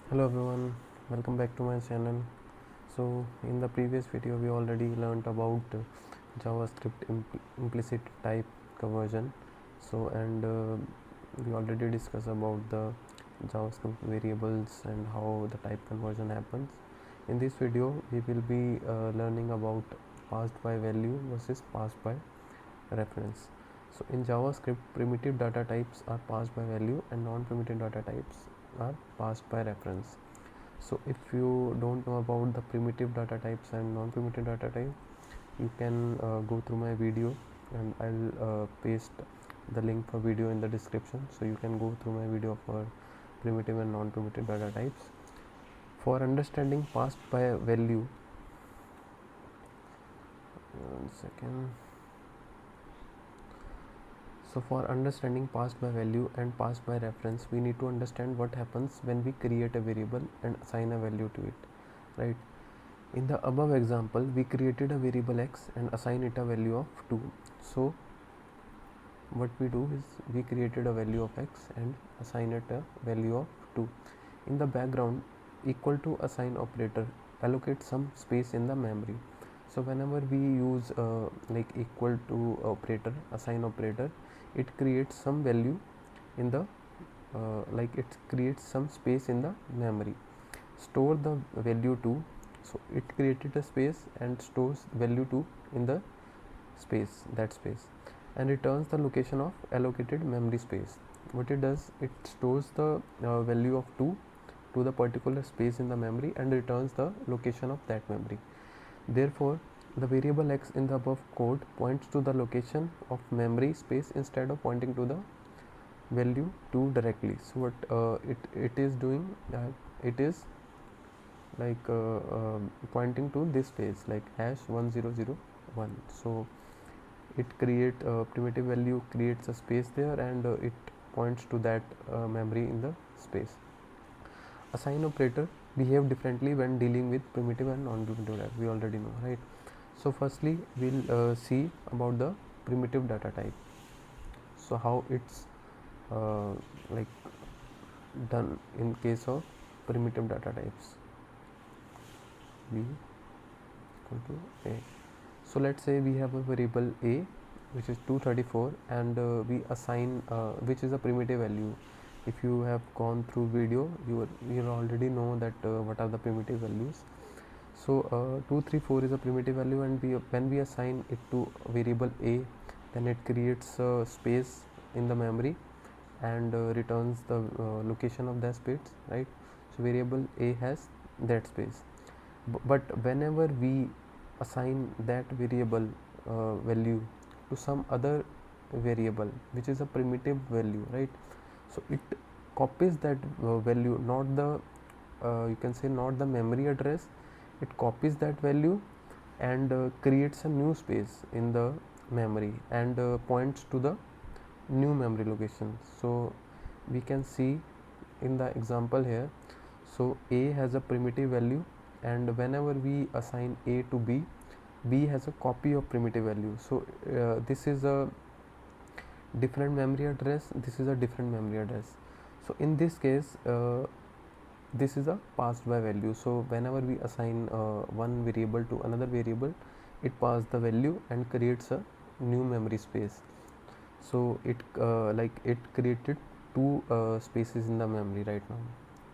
Hello everyone, welcome back to my channel. So in the previous video we already learned about JavaScript implicit type conversion. We already discussed about the JavaScript variables and how the type conversion happens. In this video we will be learning about passed by value versus passed by reference. So in JavaScript, primitive data types are passed by value and non-primitive data types are passed by reference. So if you don't know about the primitive data types and non-primitive data type, you can go through my video, and I'll paste the link for video in the description, so you can go through my video for primitive and non-primitive data types. For understanding passed by value, one second. So for understanding passed by value and passed by reference, we need to understand what happens when we create a variable and assign a value to it, right? In the above example, we created a variable x and assign it a value of 2. So what we do is we created a value of x and assign it a value of 2. In the background, equal to assign operator allocate some space in the memory. So whenever we use like equal to operator, assign operator, it creates some value in the like it creates some space in the memory. Store the value 2. So it created a space and stores value 2 in the space, and returns the location of allocated memory space. What it does, it stores the value of 2 to the particular space in the memory and returns the location of that memory. Therefore, the variable x in the above code points to the location of memory space instead of pointing to the value 2 directly. So what it is doing, it is like pointing to this space, like hash 1001. So it create primitive value creates a space there, and it points to that memory in the space. Assign operator behave differently when dealing with primitive and non-primitive data, we already know, right? So firstly we'll see about the primitive data type. So how it's like done in case of primitive data types. B equal to a. So let's say we have a variable a which is 234, and we assign which is a primitive value. If you have gone through video, you already know that what are the primitive values. So 234 is a primitive value, and when we assign it to variable a, then it creates a space in the memory and returns the location of that space, right? So variable a has that space. But whenever we assign that variable value to some other variable which is a primitive value, right? So it copies that value, not the you can say not the memory address. It copies that value and creates a new space in the memory and points to the new memory location. So we can see in the example here. So a has a primitive value, and whenever we assign a to b, b has a copy of primitive value. So this is a different memory address, this is a different memory address. So in this case this is a passed by value. So whenever we assign one variable to another variable, it passes the value and creates a new memory space. So it like it created two spaces in the memory right now.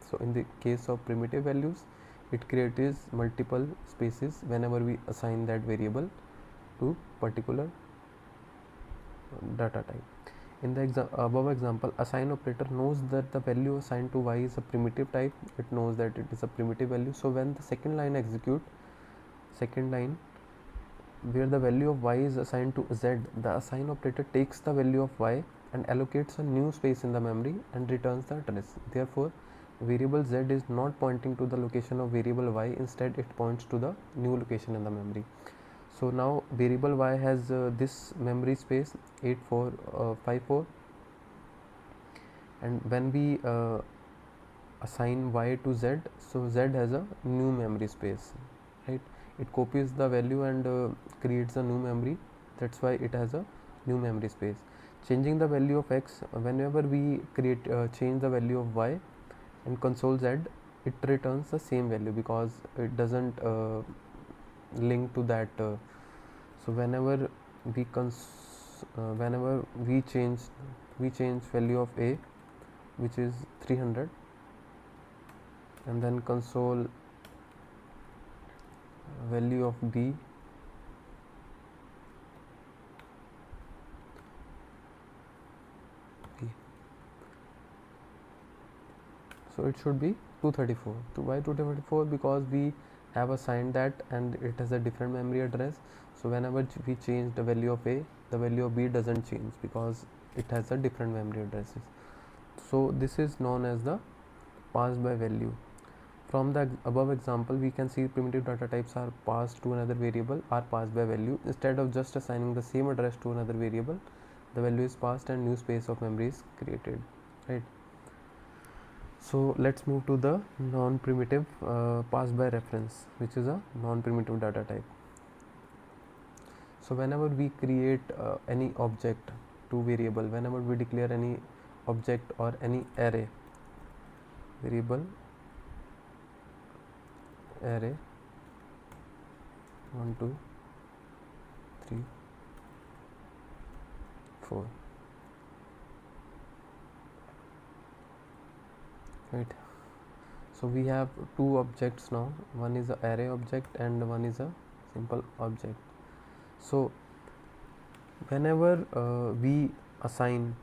So in the case of primitive values, it creates multiple spaces whenever we assign that variable to particular data type. In the above example, assign operator knows that the value assigned to y is a primitive type. It knows that it is a primitive value. So when the second line execute, second line where the value of y is assigned to z, the assign operator takes the value of y and allocates a new space in the memory and returns the address. Therefore, variable z is not pointing to the location of variable y, instead it points to the new location in the memory. So now variable y has this memory space 8454, and when we assign y to z, so z has a new memory space, right? It copies the value and creates a new memory. That's why it has a new memory space. Changing the value of x, whenever we change the value of y in console z, it returns the same value because it doesn't link to that. So whenever we change value of a, which is 300, and then console value of b, so it should be 234. So why 234? Because we have assigned that and it has a different memory address. So whenever we change the value of a, the value of b doesn't change because it has a different memory addresses. So this is known as the pass by value. From the above example, we can see primitive data types are passed to another variable are passed by value. Instead of just assigning the same address to another variable, the value is passed and new space of memory is created, right? So let's move to the non-primitive pass by reference, which is a non-primitive data type. So whenever we create any object to variable, whenever we declare any object or any array, variable array 1 2 3 4, right? So we have two objects now, one is a array object and one is a simple object. So whenever we assign,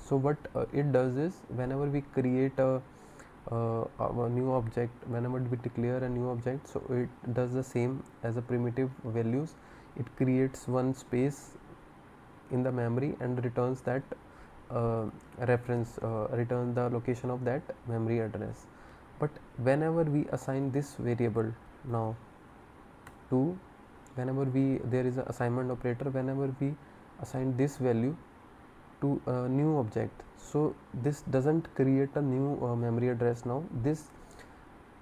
so what it does is, whenever we create a new object, whenever we declare a new object, so it does the same as a primitive values. It creates one space in the memory and returns that reference, return the location of that memory address. But whenever we assign this variable now to, whenever there is an assignment operator, whenever we assign this value to a new object, so this doesn't create a new memory address. Now this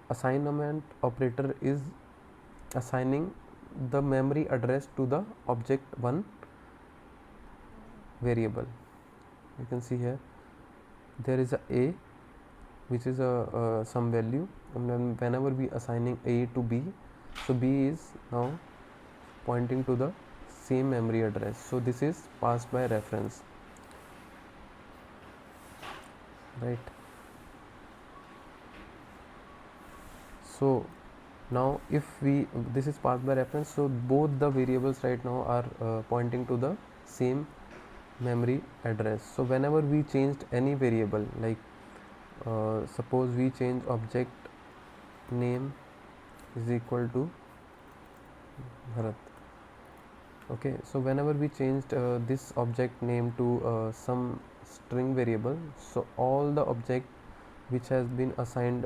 assignment operator is assigning the memory address to the object 1 variable. You can see here there is a which is a some value, and then whenever we assigning a to b, so b is now pointing to the same memory address. So this is passed by reference, right? So now if we, this is passed by reference, so both the variables right now are pointing to the same memory address. So whenever we changed any variable, like suppose we change object name is equal to Bharat. Okay, so whenever we changed this object name to some string variable, so all the object which has been assigned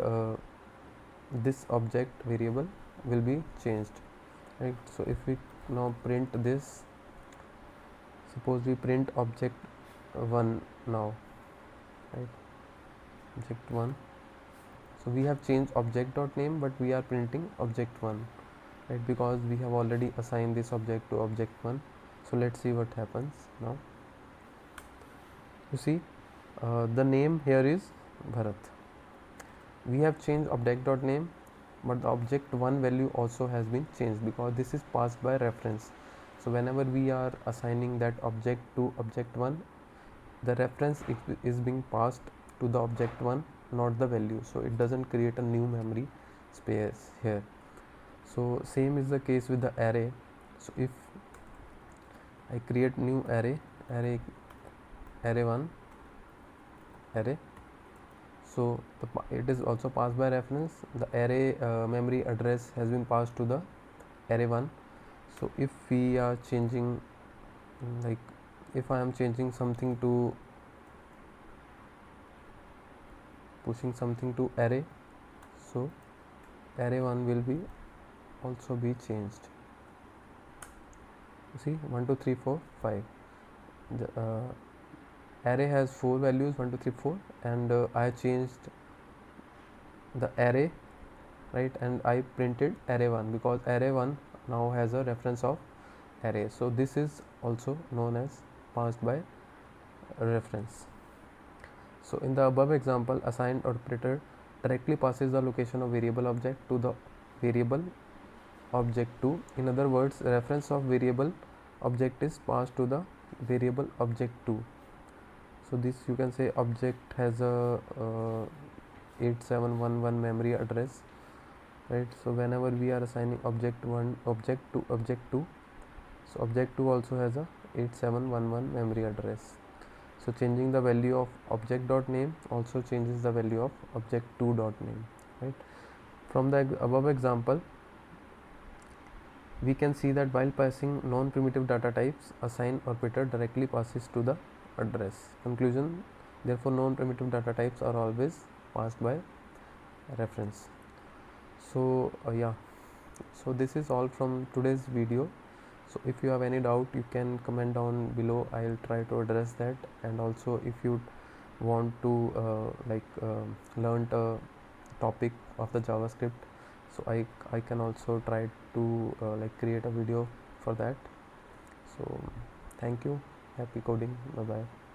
this object variable will be changed, right? So if we now print this, suppose we print object 1 now, right? Object 1, so we have changed object dot name, but we are printing object 1, right? Because we have already assigned this object to object 1. So let's see what happens now. You see the name here is Bharat. We have changed object dot name, but the object 1 value also has been changed because this is passed by reference. So whenever we are assigning that object to object 1, the reference is being passed to the object 1, not the value. So it doesn't create a new memory space here. So same is the case with the array. So if I create new array 1 array, so it is also passed by reference. The array memory address has been passed to the array 1. So if we are changing, like if I am changing something to, pushing something to array, so array 1 will be also be changed. You see 1 2 3 4 5. The array has 4 values 1 2 3 4, and I changed the array, right, and I printed array 1 because array 1 now has a reference of array. So this is also known as passed by reference. So in the above example, assigned operator directly passes the location of variable object to the variable object 2. In other words, reference of variable object is passed to the variable object 2. So this you can say object has a 8711 memory address, right? So whenever we are assigning object 1 object to object 2, so object 2 also has a 8711 memory address. So changing the value of object dot name also changes the value of object 2 dot name, right? From the above example, we can see that while passing non-primitive data types, assign operator directly passes to the address. Conclusion: therefore, non-primitive data types are always passed by reference. So yeah, so this is all from today's video. So if you have any doubt, you can comment down below. I'll try to address that. And also, if you want to learn a topic of the JavaScript, so I can also try to create a video for that. So thank you. Happy coding. Bye bye.